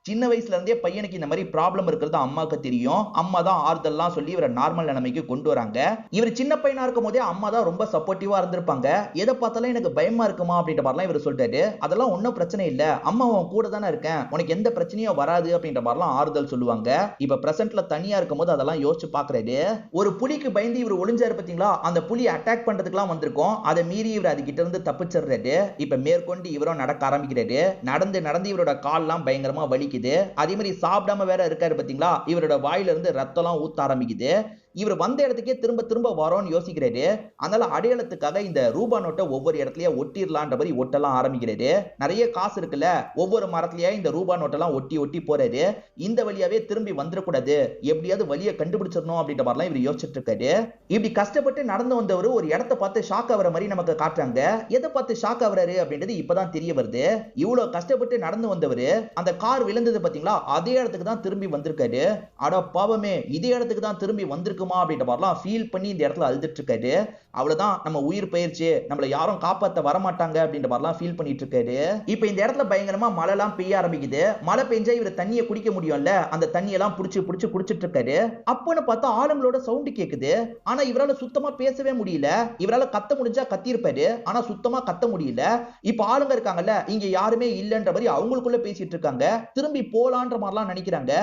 சின்ன வயசுல இருந்தே பையனுக்கு இந்த மாதிரி ப்ராப்ளம் இருக்கிறது அம்மாக்கு தெரியும். அம்மா தான் ஆறுதல்லாம் சொல்லி இவரை நார்மல் நிலைமைக்கு கொண்டு வராங்க. இவர் சின்ன பையனா இருக்கும் போதே அம்மா தான் ரொம்ப சப்போர்ட்டிவா இருந்திருப்பாங்க. எதை பார்த்தாலும் எனக்கு பயமா இருக்குமா அப்படின்ற மாதிரிலாம் இவர் சொல்லிட்டாரு. அதெல்லாம் ஒன்னும் பிரச்சனை இல்ல, அம்மா உன் கூட தானே இருக்கேன், உனக்கு எந்த பிரச்சனையும் வராது அப்படின்ற மாதிரிலாம் ஆறுதல் சொல்லுவாங்க. இப்ப பிரசன்ட்ல தனியா இருக்கும் போது அதெல்லாம் யோசிச்சு பாக்குறாரு. ஒரு புலிக்கு பயந்து இவர் ஒளிஞ்சாரு பாத்தீங்களா, அந்த புலி அட்டாக் பண்றதுக்குலாம் வந்திருக்கும். அதை மீறி இவர் அது கிட்ட இருந்து தப்பிச்சிடுறாரு. இப்ப மேற்கொண்டு இவரும் நடக்க ஆரம்பிக்கிறாரு. நடந்து இவரோட கால்லாம் பயங்கரமா வலி. அதே மாதிரி சாப்பிடாம வேற இருக்காரு பாத்தீங்களா, இவரோட வாயில இருந்து ரத்தம்லாம் ஊத்த ஆரம்பிக்குது. இவர் வந்த இடத்துக்கே திரும்ப வரோன்னு யோசிக்கிறாரு. அதனால அடையாளத்துக்காக இந்த ரூபா நோட்டை ஒவ்வொரு இடத்துலயே ஒட்டிடலான்ற மாதிரி ஒட்டலாம் ஆரம்பிக்கிறாரு. நிறைய காசு இருக்குல்ல, ஒவ்வொரு மரத்திலேயே இந்த ரூபா நோட்டெல்லாம் ஒட்டி போறாரு. இந்த வழியாவே திரும்பி வந்துடக்கூடாது, எப்படியாவது வழியை கண்டுபிடிச்சிடணும் அப்படின்ற மாதிரிலாம் இவர் யோசிச்சுட்டு இருக்காரு. இப்படி கஷ்டப்பட்டு நடந்து வந்தவர் ஒரு இடத்தை பார்த்து ஷாக் ஆகிற மாதிரி நமக்கு காட்டுறாங்க. எதை பார்த்து ஷாக் ஆகுறாரு அப்படின்றது இப்பதான் தெரிய வருது. இவ்வளவு கஷ்டப்பட்டு நடந்து வந்தவர் அந்த கார் விழுந்தது பாத்தீங்களா, அதே இடத்துக்கு தான் திரும்பி வந்திருக்காரு. அட பாவமே, இதே இடத்துக்கு தான் திரும்பி வந்திருக்குமா அப்படின்ற மாதிரிலாம் ஃபீல் பண்ணி இந்த இடத்துல அழுதுட்டு இருக்காரு. அவ்வளவுதான், நம்ம உயிர் போயிருச்சு, நம்மள யாரும் காப்பாத்த வரமாட்டாங்க அப்படின்ற மாதிரிலாம் ஃபீல் பண்ணிட்டு இருக்காரு. இப்ப இந்த இடத்துல பயங்கரமா மழை எல்லாம் பெய்ய ஆரம்பிக்குது. மழை பெஞ்சா இவர் தண்ணியை குடிக்க முடியும்ல, அந்த தண்ணியெல்லாம் புடிச்சு குடிச்சிட்டு இருக்காரு. அப்பன்னு பார்த்தா ஆளுங்களோட சவுண்ட் கேக்குது. ஆனா இவரால சுத்தமா பேசவே முடியல. இவரால கத்த முடிஞ்சா கத்தி இருப்பாரு, ஆனா சுத்தமா கத்த முடியல. இப்ப ஆளுங்க இருக்காங்கல்ல, இங்க யாருமே இல்லன்ற மாதிரி அவங்களுக்குள்ள பேசிட்டு இருக்காங்க. திரும்பி போலான்ற மாதிரிலாம் நினைக்கிறாங்க.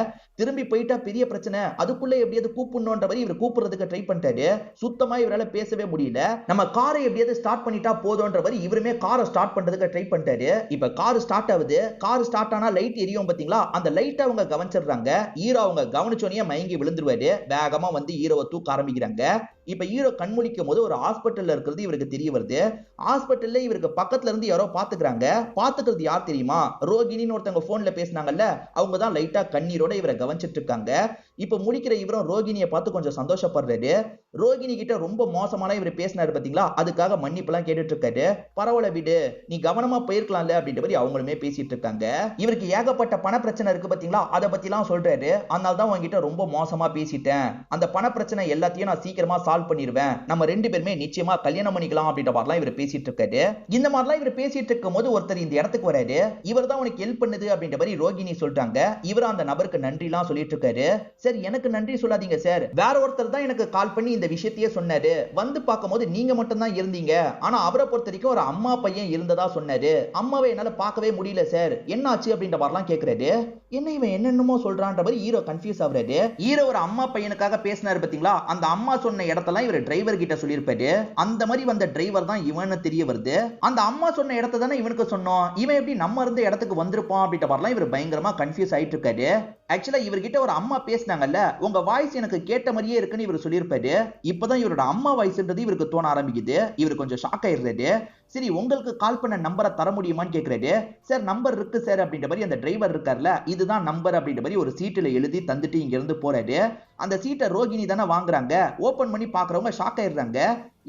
திரும்பி போயிட்டா பெரிய பிரச்சனை, அதுக்குள்ள எப்படியாவது கூப்பிடணும்ன்ற மாதிரி இவர் கூப்பிடுறதுக்கு ட்ரை பண்ணிட்டாரு. சுத்தமா இவரால பேசவே முடியல. நம்ம காரை எப்படியாவது ஸ்டார்ட் பண்ணிட்டா போதும்ன்ற மாதிரி இவருமே காரை ஸ்டார்ட் பண்றதுக்கு ட்ரை பண்ணிட்டாரு. இப்ப கார் ஸ்டார்ட் ஆகுது. கார் ஸ்டார்ட் ஆனா லைட் எரியும் பாத்தீங்களா, அந்த லைட் அவங்க கவனிச்சிடுறாங்க. ஹீரோ அவங்க கவனிச்சோனே மயங்கி விழுந்துருவாரு. வேகமா வந்து ஹீரோவை தூக்க ஆரம்பிக்கிறாங்க. இப்ப ஹீரோ கண்முழிக்கும் போது ஒரு ஹாஸ்பிட்டல்ல இருக்கிறது இவருக்கு தெரிய வருது. ஹாஸ்பிட்டல்ல இவருக்கு பக்கத்துல இருந்து யாரோ பாத்துக்கிறாங்க. பாத்துக்கிறது யார் தெரியுமா? ரோகிணின்னு ஒருத்தவங்க போன்ல பேசினாங்கல்ல, அவங்க தான் லைட்டா கண்ணீரோட இவரை கவனிச்சிட்டு இருக்காங்க. இப்ப முடிக்கிற இவரும் ரோகிணியை பார்த்து கொஞ்சம் சந்தோஷப்படுறாரு. ரோகிணி கிட்ட ரொம்ப மோசமான இவர் பேசினாரு பாத்தீங்களா, அதுக்காக மன்னிப்பு எல்லாம் கேட்டுட்டு இருக்காரு. பரவாயில்ல விடு, நீ கவனமா போயிருக்கலாம்ல அப்படின்ற மாதிரி அவங்களுமே பேசிட்டு இருக்காங்க. இவருக்கு ஏகப்பட்ட பண பிரச்சனை இருக்கு பாத்தீங்களா, அதை பத்தி எல்லாம் சொல்றாரு. அதனால தான் உங்ககிட்ட ரொம்ப மோசமா பேசிட்டேன். அந்த பண பிரச்சனை எல்லாத்தையும் நான் சீக்கிரமா சால்வ் பண்ணிடுவேன். நம்ம ரெண்டு பேருமே நிச்சயமா கல்யாணம் பண்ணிக்கலாம் அப்படின்ற மாதிரிலாம் இவர் பேசிட்டு இருக்காரு. இந்த மாதிரிலாம் இவர் பேசிட்டு இருக்கும் போது ஒருத்தர் இந்த இடத்துக்கு வராரு. இவர் தான் உனக்கு ஹெல்ப் பண்ணுது அப்படின்ற மாதிரி ரோகிணி சொல்றாங்க. இவர் அந்த நபருக்கு நன்றி எல்லாம் சொல்லிட்டு இருக்காரு. சார் எனக்கு நன்றி சொல்லாதீங்க சார், வேற ஒருத்தர் தான் எனக்கு கால் பண்ணி இந்த விஷயத்தையே சொன்னாரு. வந்து பார்க்கும்போது நீங்க மட்டும் தான் இருந்தீங்க. ஆனா அவரை பொறுத்த வரைக்கும் ஒரு அம்மா பையன் இருந்ததா சொன்னாரு. அம்மாவை என்னால பார்க்கவே முடியல சார், என்ன ஆச்சு அப்படின்ற மாதிரிலாம் கேக்குறாரு. என்ன இவன் என்னென்னமோ சொல்றான்ற மாதிரி ஹீரோ கன்ஃபியூஸ் ஆகுறாரு. ஹீரோ ஒரு அம்மா பையனுக்காக பேசினாரு பாத்தீங்களா, அந்த அம்மா சொன்ன இடத்தெல்லாம் இவர் டிரைவர் கிட்ட சொல்லியிருப்பாரு. அந்த மாதிரி வந்த டிரைவர் தான் இவன்னு தெரிய வருது. அந்த அம்மா சொன்ன இடத்தை தானே இவனுக்கு சொன்னோம், இவன் எப்படி நம்ம இருந்த இடத்துக்கு வந்திருப்பான் அப்படின்ற மாதிரிலாம் இவர் பயங்கரமா கன்ஃபியூஸ் ஆயிட்டு இருக்காரு. ஆக்சுவலா இவர்கிட்ட ஒரு அம்மா பேசினாங்கல்ல, உங்க வாய்ஸ் எனக்கு கேட்ட மாதிரியே இருக்குன்னு இவர் சொல்லியிருப்பாரு. இப்பதான் இவரோட அம்மா வாய்ஸ்ன்றது இவருக்கு தோண ஆரம்பிக்குது. இவர் கொஞ்சம் ஷாக் ஆயிடுறாரு. சரி உங்களுக்கு கால் பண்ண நம்பரை தர முடியுமான்னு கேக்குறாரு. சார் நம்பர் இருக்கு சார் அப்படின்ற மாதிரி அந்த டிரைவர் இருக்கார்ல, இதுதான் நம்பர் அப்படின்ற மாதிரி ஒரு சீட்டுல எழுதி தந்துட்டு இங்க இருந்து போறாரு. அந்த சீட்டை ரோகிணி தானே வாங்குறாங்க. ஓபன் பண்ணி பாக்குறவங்க ஷாக் ஆயிடுறாங்க.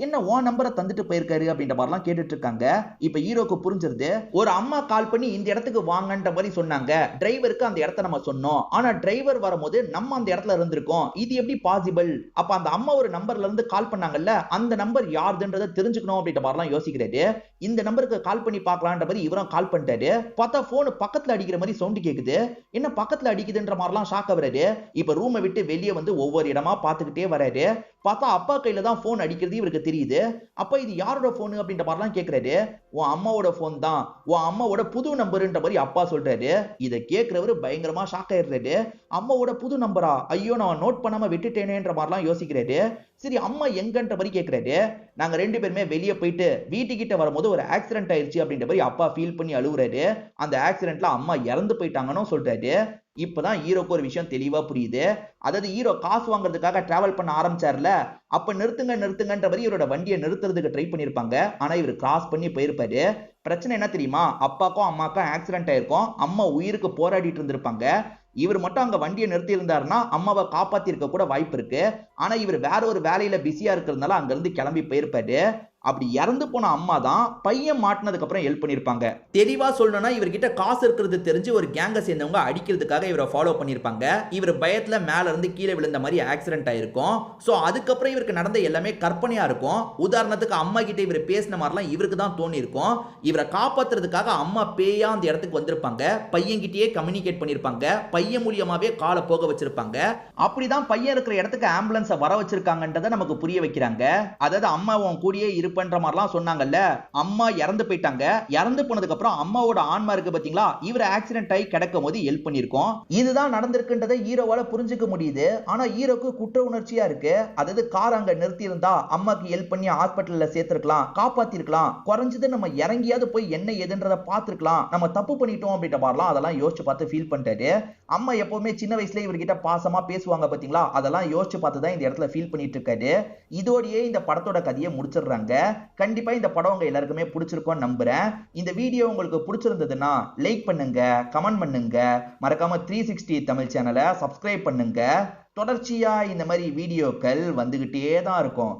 என்ன ஓ நம்பரை தந்துட்டு போயிருக்காரு அப்படின்ற மாதிரிலாம் கேட்டுட்டு இருக்காங்க. இப்ப ஹீரோக்கு புரிஞ்சிருது, ஒரு அம்மா கால் பண்ணி இந்த இடத்துக்கு வாங்கன்ற மாதிரி சொன்னாங்க. டிரைவருக்கு அந்த இடத்த நம்ம சொன்னோம், ஆனா டிரைவர் வரும்போது நம்ம அந்த இடத்துல இருந்திருக்கோம். இது எப்படி பாசிபிள்? அப்ப அந்த அம்மா ஒரு நம்பர்ல இருந்து கால் பண்ணாங்கல்ல, அந்த நம்பர் யாருதுன்றதை தெரிஞ்சுக்கணும் அப்படின்ற மாதிரிலாம் யோசிக்கிறாரு. இந்த நம்பருக்கு கால் பண்ணி பார்க்கலான்ற மாதிரி இவரும் கால் பண்ணிட்டாரு. பார்த்தா போன் பக்கத்துல அடிக்கிற மாதிரி சவுண்ட் கேக்குது. என்ன பக்கத்துல அடிக்குதுன்ற மாதிரிலாம் ஷாக் ஆகுறாரு. இப்ப ரூமை விட்டு வெளியே வந்து ஒவ்வொரு இடமா பார்த்துக்கிட்டே வராரு. பார்த்தா அப்பா கையில தான் போன் அடிக்கிறது இவருக்கு தெரியுது. அப்ப இது யாரோட போன் அப்படின்ற மாதிரிலாம் கேக்குறாரு. உன் அம்மாவோட போன் தான், உன் அம்மாவோட புது நம்பர்ன்ற மாதிரி அப்பா சொல்றாரு. இதை கேட்கிறவரு பயங்கரமா ஷாக் ஆயிடுறாரு. அம்மாவோட புது நம்பரா, ஐயோ நான் நோட் பண்ணாம விட்டுட்டேனேன்ற மாதிரிலாம் யோசிக்கிறாரு. சரி அம்மா எங்கன்ற மாதிரி கேக்குறாரு. நாங்க ரெண்டு பேருமே வெளியே போயிட்டு வீட்டுக்கிட்ட வரும்போது ஒரு ஆக்சிடென்ட் ஆயிடுச்சு அப்படின்ற மாதிரி அப்பா ஃபீல் பண்ணி அழுகுறாரு. அந்த ஆக்சிடென்ட்ல அம்மா இறந்து போயிட்டாங்கன்னு சொல்றாரு. இப்பதான் ஹீரோக்கு ஒரு விஷயம் தெளிவா புரியுது. அதாவது ஹீரோ காசு வாங்குறதுக்காக டிராவல் பண்ண ஆரம்பிச்சார்ல, அப்ப நிறுத்துங்கன்ற மாதிரி இவரோட வண்டியை நிறுத்துறதுக்கு ட்ரை பண்ணிருப்பாங்க. ஆனா இவர் கிராஸ் பண்ணி போயிருப்பாரு. பிரச்சனை என்ன தெரியுமா, அப்பாக்கும் அம்மாக்கும் ஆக்சிடென்ட் ஆயிருக்கும். அம்மா உயிருக்கு போராடிட்டு இருந்திருப்பாங்க. இவர் மட்டும் அங்க வண்டியை நிறுத்தி இருந்தாருன்னா அம்மாவை காப்பாத்தி இருக்க கூட வாய்ப்பு இருக்கு. ஆனா இவர் வேற ஒரு வேலையில பிஸியா இருக்கிறதுனால அங்க இருந்து கிளம்பி போயிருப்பாரு. அப்படி இறந்து போன அம்மா தான் பையன் மாட்டினதுக்கு அப்புறம் ஹெல்ப் பண்ணிருப்பாங்க. தெளிவா சொல்லணும்னா இவர்கிட்ட காசு இருக்கிறது தெரிஞ்சு ஒரு கேங்க சேர்ந்தவங்க அடிக்கிறதுக்காக இவரை ஃபாலோ பண்ணிருப்பாங்க. இவர் பயத்துல மேல இருந்து கீழே விழுந்த மாதிரி ஆக்சிடென்ட் ஆயிருக்கும். சோ அதுக்கப்புறம் இவருக்கு நடந்த எல்லாமே கற்பனையா இருக்கும். உதாரணத்துக்கு அம்மா கிட்ட இவர் பேசின மாதிரிலாம் இவருக்கு தான் தோணி இருக்கும். இவரை காப்பாத்துறதுக்காக அம்மா பேயா அந்த இடத்துக்கு வந்திருப்பாங்க. பையன் கிட்டயே கம்யூனிகேட் பண்ணிருப்பாங்க. பையன் மூலியமாவே காலை போக வச்சிருப்பாங்க. அப்படிதான் பையன் இருக்கிற இடத்துக்கு ஆம்புலன்ஸை வர வச்சிருக்காங்கன்றதை நமக்கு புரிய வைக்கிறாங்க. அதாவது அம்மா உன் கூடயே பண்ற மாதிரிலாம் சொன்னாங்கல்ல, அம்மா இறந்து போயிட்டாங்க. இறந்து போனதுக்கு அப்புறம் அம்மாவோட ஆன்மா இருக்கு பாத்தீங்களா, இவர ஆக்சிடென்ட் ஆகி கிடக்கும் போது ஹெல்ப் பண்ணிருக்கோம். இதுதான் நடந்திருக்குன்றதை ஹீரோவால புரிஞ்சுக்க முடியுது. ஆனா ஹீரோக்கு குற்ற உணர்ச்சியா இருக்கு. அதாவது கார் அங்க நிறுத்தி இருந்தா அம்மாக்கு ஹெல்ப் பண்ணி ஹாஸ்பிட்டல்ல சேர்த்திருக்கலாம், காப்பாத்திருக்கலாம். குறைஞ்சது நம்ம இறங்கியாவது போய் என்ன ஏதுன்றத பாத்துருக்கலாம். நம்ம தப்பு பண்ணிட்டோம் அப்படின்ற மாதிரிலாம் அதெல்லாம் யோசிச்சு பார்த்து ஃபீல் பண்ணிட்டாரு. அம்மா எப்பவுமே சின்ன வயசுல இவர்கிட்ட பாசமா பேசுவாங்க பாத்தீங்களா, அதெல்லாம் யோசிச்சு பார்த்து தான் இந்த இடத்துல ஃபீல் பண்ணிட்டு இருக்காரு. இதோடயே இந்த படத்தோட கதையை முடிச்சிடுறாங்க. கண்டிப்பா இந்த படம் உங்க எல்லாருக்குமே பிடிச்சிருக்கும்னு நம்புறேன். இந்த வீடியோ உங்களுக்கு பிடிச்சிருந்ததுன்னா லைக் பண்ணுங்க, கமெண்ட் பண்ணுங்க, மறக்காம 360 தமிழ் சேனலை சப்ஸ்கிரைப் பண்ணுங்க. தொடர்ச்சியா இந்த மாதிரி வீடியோக்கள் வந்துகிட்டே தான் இருக்கும்.